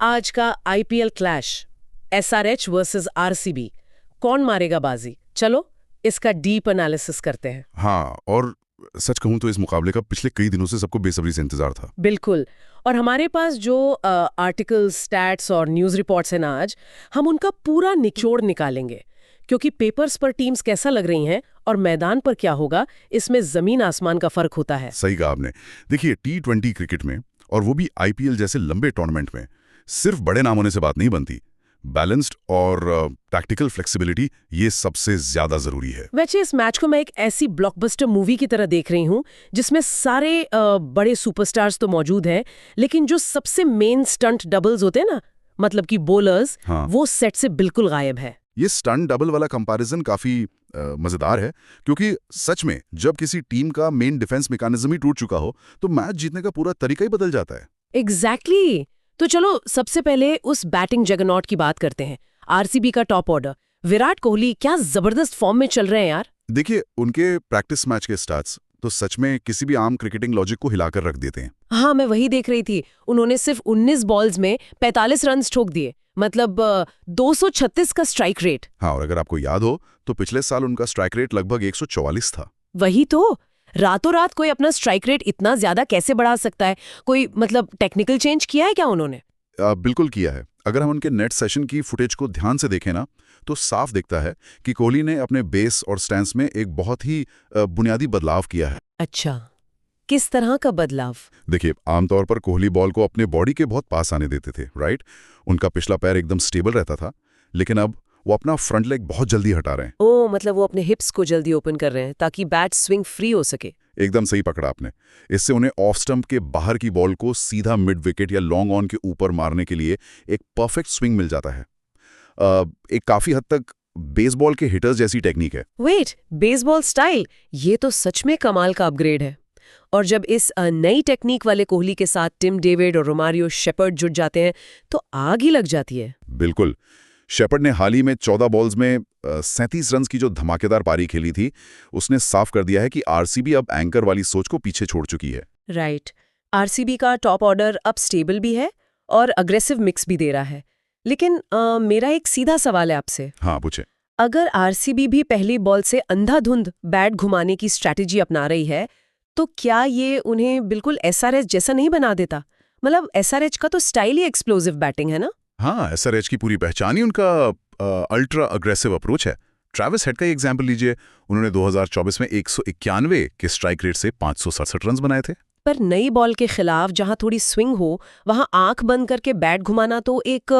आज का IPL clash, SRH versus RCB, कौन मारेगा बाजी? चलो इसका डीप एनालिसिस करते हैं। हाँ, और सच कहूं तो इस मुकाबले का पिछले कई दिनों से सबको बेसब्री से इंतजार था। बिल्कुल। और हमारे पास जो आर्टिकल्स, स्टैट्स और न्यूज़ रिपोर्ट्स हैं ना, आज हम उनका पूरा निचोड़ निकालेंगे, क्योंकि पेपर्स पर टीम्स कैसा लग रही हैं और मैदान पर क्या होगा, इसमें जमीन आसमान का फर्क होता है। सही कहा आपने। देखिए, T20 क्रिकेट में, और वो भी आईपीएल जैसे लंबे टूर्नामेंट में, सिर्फ बड़े नाम होने से बात नहीं बनती। बैलेंस्ड और टैक्टिकल फ्लेक्सिबिलिटी, ये सबसे ज्यादा जरूरी है। वैसे इस मैच को मैं एक ऐसी ब्लॉकबस्टर मूवी की तरह देख रही हूँ जिसमें सारे बड़े सुपरस्टार्स तो मौजूद हैं, लेकिन जो सबसे मेन स्टंट डबल्स होते हैं ना, मतलब कि बॉलर्स, हाँ। वो सेट से बिल्कुल गायब है। ये स्टंट डबल वाला कंपैरिजन काफी मजेदार है, क्योंकि सच में जब किसी टीम का मेन डिफेंस मैकेनिज्म ही टूट चुका हो तो मैच जीतने का पूरा तरीका ही बदल जाता है। एग्जैक्टली। तो चलो सबसे पहले उस बैटिंग जगरनॉट की बात करते हैं। आरसीबी का टॉप ऑर्डर, विराट कोहली क्या जबरदस्त फॉर्म में चल रहे हैं यार। देखिए, उनके प्रैक्टिस मैच के स्टार्ट्स तो सच में किसी भी आम क्रिकेटिंग लॉजिक को हिलाकर रख देते हैं। हाँ, मैं वही देख रही थी। उन्होंने सिर्फ 19 बॉल्स में 45 रन ठोक दिए, मतलब 236 का स्ट्राइक रेट। हाँ, और अगर आपको याद हो तो पिछले साल उनका स्ट्राइक रेट लगभग 144 था। वही तो, रातों रात कोई अपना स्ट्राइक रेट इतना ज्यादा कैसे बढ़ा सकता है? कोई मतलब टेक्निकल चेंज किया है क्या उन्होंने? बिल्कुल किया है। अगर हम उनके नेट सेशन की फुटेज को ध्यान से देखें ना, तो साफ दिखता है कि कोहली ने अपने बेस और स्टैंस में एक बहुत ही बुनियादी बदलाव किया है। अच्छा, किस तरह का बदलाव? देखिए, आमतौर पर कोहली बॉल को अपने बॉडी के बहुत पास आने देते थे, राइट? उनका पिछला पैर एकदम स्टेबल रहता था, लेकिन अब वो अपना फ्रंट लेग बहुत जल्दी हटा रहे हैं। ओ, मतलब वो अपने हिप्स को जल्दी ओपन कर रहे हैं ताकि बैट स्विंग फ्री हो सके। एकदम सही पकड़ा आपने। इससे उन्हें ऑफ स्टंप के बाहर की बॉल को सीधा मिड विकेट या लॉन्ग ऑन के ऊपर मारने के लिए एक परफेक्ट स्विंग मिल जाता है। एक काफी हद तक बेसबॉल के हिटर्स जैसी टेक्निक है। Wait, baseball style? ये तो सच में कमाल का अपग्रेड है। और जब इस नई टेक्निक वाले कोहली के साथ टिम डेविड और रोमारियो शेपर्ड जुट जाते हैं तो आग ही लग जाती है। बिल्कुल। शेपर्ड ने हाल ही में 14 बॉल्स में 37 रन की जो धमाकेदार पारी खेली थी, उसने साफ कर दिया है कि आरसीबी अब एंकर वाली सोच को पीछे छोड़ चुकी है। राइट। आरसीबी का टॉप ऑर्डर अब स्टेबल भी है और अग्रेसिव मिक्स भी दे रहा है। लेकिन मेरा एक सीधा सवाल है आपसे। हाँ, पूछे। अगर आरसीबी भी पहली बॉल से अंधाधुंध बैट घुमाने की स्ट्रैटेजी अपना रही है, तो क्या ये उन्हें बिल्कुल एसआरएच जैसा नहीं बना देता? मतलब एसआरएच का तो स्टाइल ही एक्सप्लोसिव बैटिंग है ना? हाँ, एसआरएच की पूरी पहचान ही उनका अल्ट्रा अग्रेसिव अप्रोच है। ट्रैविस हेड का ही एग्जाम्पल लीजिए। उन्होंने 2024 में 191 के स्ट्राइक रेट से 567 रन बनाए थे। पर नई बॉल के खिलाफ जहां थोड़ी स्विंग हो, वहां आंख बंद करके बैट घुमाना तो एक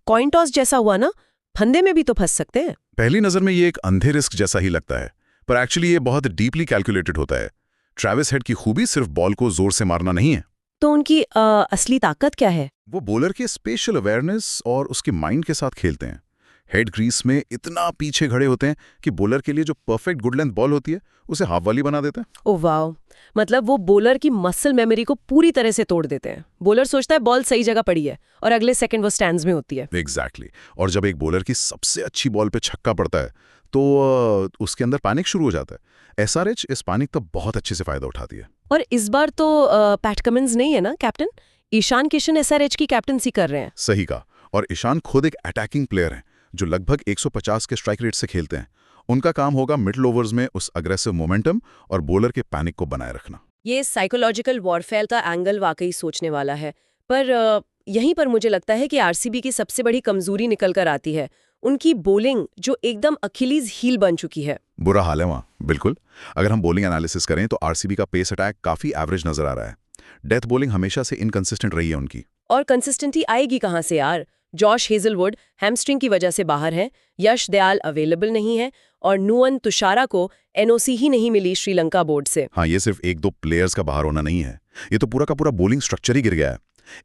कॉइन टॉस जैसा हुआ ना। फंदे में भी तो फंस सकते हैं। पहली नजर में ये एक अंधे रिस्क जैसा ही लगता है, पर एक्चुअली ये बहुत डीपली कैलकुलेटेड होता है। ट्रैविस हेड की खूबी सिर्फ बॉल को जोर से मारना नहीं है। तो उनकी असली ताकत क्या है? वो बॉलर के स्पेशल अवेयरनेस और उसके माइंड के साथ खेलते हैं। हेड क्रीज में इतना पीछे खड़े होते हैं कि बॉलर के लिए जो परफेक्ट गुड लेंथ बॉल होती है उसे हाफ वाली बना देते हैं। ओह वाह, मतलब वो बॉलर की मसल मेमोरी को पूरी तरह से तोड़ देते हैं। बॉलर सोचता है बॉल सही जगह पड़ी है और अगले सेकंड वो स्टैंड्स में होती है। एग्जैक्टली। और जब एक बॉलर की सबसे अच्छी बॉल पे छक्का पड़ता है तो उसके अंदर पैनिक शुरू हो जाता है। एसआरएच इस पैनिक का बहुत अच्छे से फायदा उठाती है। और इस बार तो पैट कमिंस नहीं है ना कैप्टन? ईशान किशन एसआरएच की कैप्टनसी कर रहे हैं। सही कहा। और ईशान खुद एक अटैकिंग प्लेयर हैं जो लगभग 150 के स्ट्राइक रेट से खेलते हैं। उनका काम होगा मिडल ओवर्स में उस अग्रेसिव मोमेंटम और बॉलर के पैनिक को बनाए रखना। ये साइकोलॉजिकल वॉरफेयर का एंगल वाकई सोचने वाला है। पर यहीं पर मुझे लगता है कि आरसीबी की सबसे बड़ी कमजोरी निकल कर आती है, उनकी बॉलिंग जो एकदम अखिलीज हील बन चुकी है। बुरा हाल है वहाँ, बिल्कुल। अगर हम बॉलिंग एनालिसिस करें तो आरसीबी का पेस अटैक काफी एवरेज नजर आ रहा है। डेथ बॉलिंग हमेशा से इनकंसिस्टेंट रही है उनकी। और कंसिस्टेंटी आएगी कहाँ से यार? जॉश हेजलवुड हैमस्ट्रिंग की वजह से बाहर हैं, यश दयाल अवेलेबल नहीं है और नुअन तुषारा को एनओसी ही नहीं मिली श्रीलंका बोर्ड से। हाँ, ये सिर्फ एक दो प्लेयर्स का बाहर होना नहीं है, ये तो पूरा का पूरा बॉलिंग स्ट्रक्चर ही गिर गया है।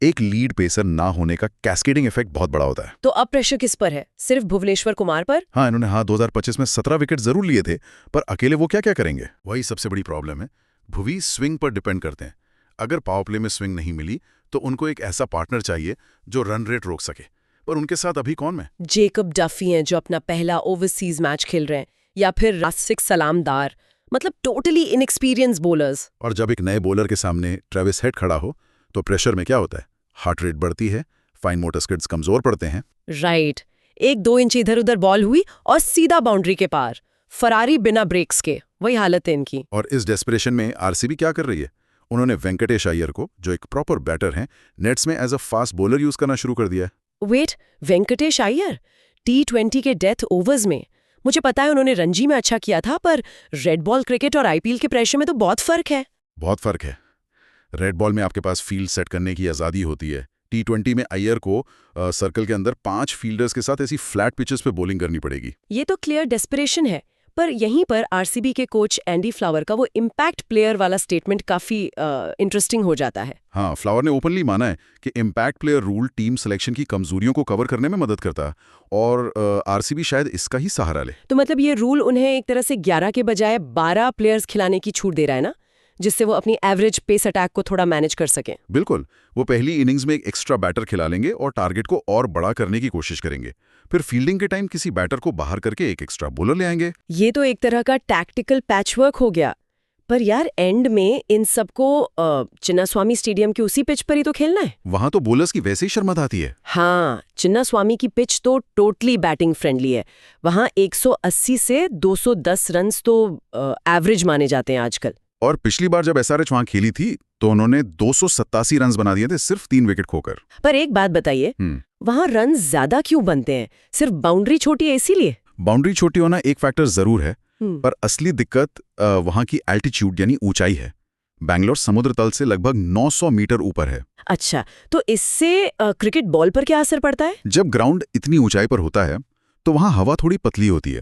एक लीड पेसर ना होने का कैस्केडिंग इफेक्ट बहुत बड़ा होता है। तो अब प्रेशर किस पर है? सिर्फ भुवनेश्वर कुमार पर? हाँ, इन्होंने 2025 में 17 विकेट जरूर लिए थे, पर अकेले वो क्या क्या करेंगे? वही सबसे बड़ी प्रॉब्लम है। भुवी स्विंग पर डिपेंड करते हैं। अगर पावर प्ले में स्विंग नहीं मिली तो उनको एक ऐसा पार्टनर चाहिए जो रन रेट रोक सके, पर उनके साथ अभी कौन है? जेकब डफी हैं जो अपना पहला ओवरसीज मैच खेल रहे हैं, या फिर रासिक सलामदार, मतलब टोटली इनएक्सपीरियंस बॉलर्स। और जब एक नए बॉलर के सामने ट्रेविस हेड खड़ा हो तो प्रेशर में क्या होता है? हार्ट रेट बढ़ती है, फाइन मोटर स्किल्स कमजोर पड़ते हैं। राइट। 1-2 इंच इधर उधर बॉल हुई और सीधा बाउंड्री के पार। फरारी बिना ब्रेक्स के, वही हालत है इनकी। और इस डेस्परेशन में आरसीबी क्या कर रही है? उन्होंने वेंकटेश अय्यर को, जो एक प्रॉपर बैटर हैं, नेट्स में as a fast bowler use करना शुरू कर दिया है। वेट, वेंकटेश अय्यर T20 के डेथ ओवर्स में? मुझे पता है उन्होंने रणजी में अच्छा किया था, पर रेड बॉल क्रिकेट और आईपीएल के प्रेशर में तो बहुत फर्क है। बहुत फर्क है। रेड बॉल में आपके पास फील्ड सेट करने की आज़ादी होती है। T20 में अय्यर को सर्कल के अंदर 5 फील्डर्स के साथ ऐसी फ्लैट पिचेस पे बॉलिंग करनी पड़ेगी। ये तो क्लियर डेस्परेशन है। पर यहीं पर आरसीबी के कोच एंडी फ्लावर का वो इम्पैक्ट प्लेयर वाला स्टेटमेंट काफी इंटरेस्टिंग हो जाता है। हाँ, फ्लावर ने ओपनली माना है कि impact player rule team selection की कमजोरियों को कवर करने में मदद करता है और आरसीबी शायद इसका ही सहारा ले। तो मतलब ये रूल उन्हें एक तरह से 11 के बजाय 12 प्लेयर्स खिलाने की छूट दे रहा है ना, जिससे वो अपनी एवरेज पेस अटैक को थोड़ा मैनेज कर सकें। बिल्कुल, वो पहली इनिंग्स में एक एक्स्ट्रा बैटर खिला लेंगे और टारगेट को और बड़ा करने की कोशिश करेंगे। फिर फील्डिंग के टाइम किसी बैटर को बाहर करके एक एक्स्ट्रा बॉलर ले आएंगे। ये तो एक तरह का टैक्टिकल पैचवर्क हो गया। पर यार एंड में इन सबको चिन्नास्वामी स्टेडियम के उसी पिच पर ही तो खेलना है। वहां तो बॉलर्स की वैसे ही शर्मत आती है। हाँ, चिन्नास्वामी की पिच तो टोटली बैटिंग फ्रेंडली है। वहां 180 से 210 रन्स तो एवरेज माने जाते हैं आजकल। और पिछली बार जब एसआरएच वहां खेली थी तो उन्होंने 287 रन बना दिए थे, सिर्फ 3 विकेट खोकर। पर एक बात बताइए, वहां रन ज्यादा क्यों बनते हैं? सिर्फ बाउंड्री छोटी है इसीलिए? बाउंड्री छोटी होना एक फैक्टर जरूर है, पर असली दिक्कत वहां की एल्टीट्यूड यानी ऊंचाई है। बैंगलोर समुद्र तल से लगभग 900 मीटर ऊपर है। अच्छा, तो इससे क्रिकेट बॉल पर क्या असर पड़ता है? जब ग्राउंड इतनी ऊंचाई पर होता है तो वहां हवा थोड़ी पतली होती है।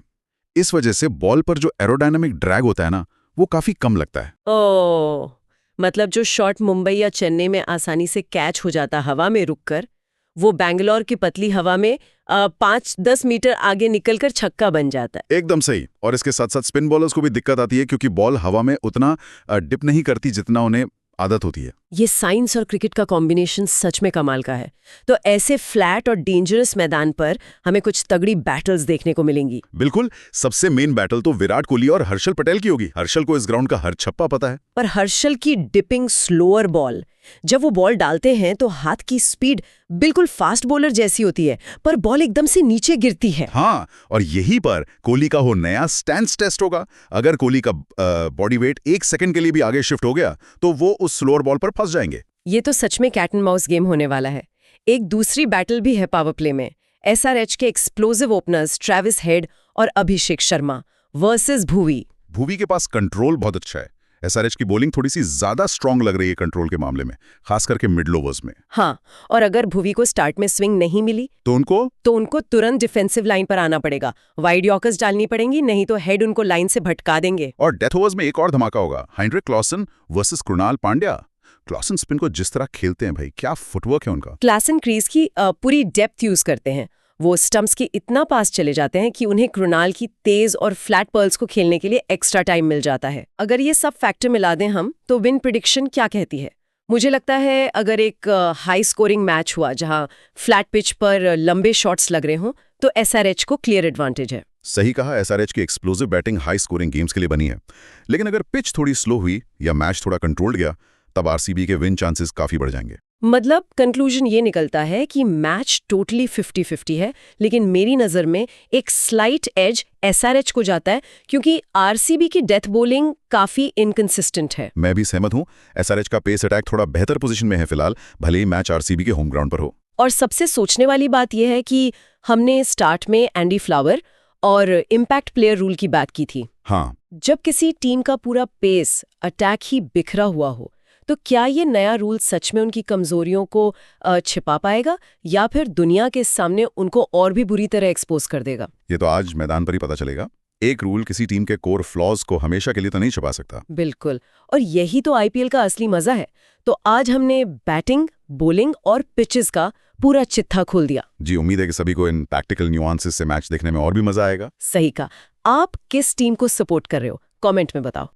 इस वजह से बॉल पर जो एरोडायनामिक ड्रैग होता है ना, वो काफी कम लगता है। ओह, मतलब जो शॉट मुंबई या चेन्नई में आसानी से कैच हो जाता हवा में रुककर, वो बैंगलोर की पतली हवा में 5-10 मीटर आगे निकलकर छक्का बन जाता है। एकदम सही। और इसके साथ साथ स्पिन बॉलर्स को भी दिक्कत आती है, क्योंकि बॉल हवा में उतना डिप नहीं करती जितना उन्हें आदत होती है। ये साइंस और क्रिकेट का कॉम्बिनेशन सच में कमाल का है। तो ऐसे फ्लैट और डेंजरस मैदान पर हमें कुछ तगड़ी बैटल्स देखने को मिलेंगी। बिल्कुल, सबसे मेन बैटल तो विराट कोहली और हर्षल पटेल की होगी। हर्षल को इस ग्राउंड का हर छप्पा पता है। पर हर्षल की डिपिंग स्लोअर बॉल, जब वो बॉल डालते हैं तो हाथ की स्पीड बिल्कुल फास्ट बॉलर जैसी होती है, पर बॉल एकदम से नीचे गिरती है। हाँ, और यहीं पर कोहली का हो नया स्टैंस टेस्ट होगा। अगर कोहली का बॉडी वेट 1 सेकंड के लिए भी आगे शिफ्ट हो गया तो वो उस स्लोअर बॉल पर फंस जाएंगे। ये तो सच में कैट एंड माउस गेम होने वाला है। एक दूसरी बैटल भी है पावर प्ले में। एसआरएच के एक्सप्लोसिव ओपनर्स ट्रेविस हेड और अभिषेक शर्मा वर्सेस भुवी। भुवी के पास कंट्रोल बहुत अच्छा है। एसआरएच की बॉलिंग थोड़ी सी ज्यादा स्ट्रांग लग रही है कंट्रोल के मामले में, खास करके मिड ओवर्स में। हाँ, और अगर भुवी को स्टार्ट में स्विंग नहीं मिली तो उनको तुरंत डिफेंसिव लाइन पर आना पड़ेगा। वाइड यॉर्कर्स डालनी पड़ेंगी, नहीं तो हेड उनको लाइन से भटका देंगे। और डेथ ओवर्स में एक और धमाका होगा, Heinrich Klaasen versus Krunal Pandya. Klaasen spin को जिस तरह खेलते हैं भाई, क्या फुटवर्क है उनका। क्लॉसन क्रीज की पूरी डेप्थ यूज करते हैं। वो स्टंप्स के इतना पास चले जाते हैं कि उन्हें कृणाल की तेज और फ्लैट पर्ल्स को खेलने के लिए एक्स्ट्रा टाइम मिल जाता है। अगर ये सब फैक्टर मिला दें हम, तो विन प्रेडिक्शन क्या कहती है? मुझे लगता है अगर एक हाई स्कोरिंग मैच हुआ जहां फ्लैट पिच पर लंबे शॉट्स लग रहे हों, तो एसआरएच को क्लियर एडवांटेज है। सही कहा, एसआरएच की explosive batting high scoring games के लिए बनी है। लेकिन अगर पिच थोड़ी स्लो हुई या मैच थोड़ा कंट्रोल्ड गया, तब आरसीबी के विन चांसेस काफी बढ़ जाएंगे। मतलब कंक्लूजन ये निकलता है कि मैच टोटली 50-50 है, लेकिन मेरी नजर में एक स्लाइट एज एसआरएच को जाता है, क्योंकि आरसीबी की डेथ बॉलिंग काफी इनकंसिस्टेंट है। मैं भी सहमत हूं, एसआरएच का पेस अटैक थोड़ा बेहतर पोजीशन में है फिलहाल, भले ही मैच आरसीबी के होम ग्राउंड पर हो। और सबसे सोचने वाली बात यह है कि हमने स्टार्ट में एंडी फ्लावर और इम्पैक्ट प्लेयर रूल की बात की थी। हाँ, जब किसी टीम का पूरा पेस अटैक ही बिखरा हुआ हो, तो क्या ये नया रूल सच में उनकी कमजोरियों को छिपा पाएगा, या फिर दुनिया के सामने उनको और भी बुरी तरह एक्सपोज कर देगा? ये तो आज मैदान पर ही पता चलेगा। एक रूल किसी टीम के कोर फ्लॉज को हमेशा के लिए तो नहीं छुपा सकता। बिल्कुल, और यही तो आईपीएल का असली मजा है। तो आज हमने बैटिंग, बॉलिंग और पिचेस का पूरा चिट्ठा खोल दिया। जी, उम्मीद है कि सभी को इन प्रैक्टिकल न्यूआंसेस से मैच देखने में और भी मजा आएगा। सही कहा। आप किस टीम को सपोर्ट कर रहे हो, कमेंट में बताओ।